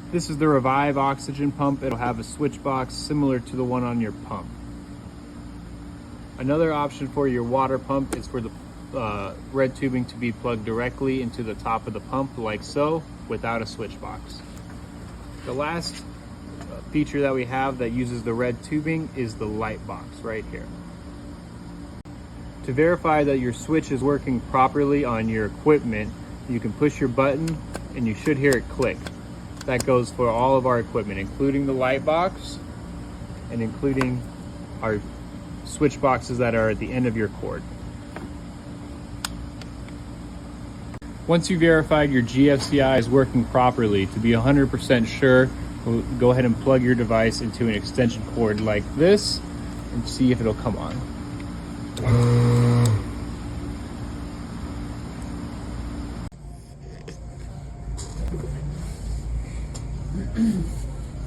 This is the Revive oxygen pump. It'll have a switch box similar to the one on your pump. Another option for your water pump is for the red tubing to be plugged directly into the top of the pump like so, without a switch box. The last feature that we have that uses the red tubing is the light box right here. To verify that your switch is working properly on your equipment, you can push your button and you should hear it click. That goes for all of our equipment, including the light box and including our switch boxes that are at the end of your cord. Once you verified your GFCI is working properly, to be 100% sure, we'll go ahead and plug your device into an extension cord like this and see if it'll come on.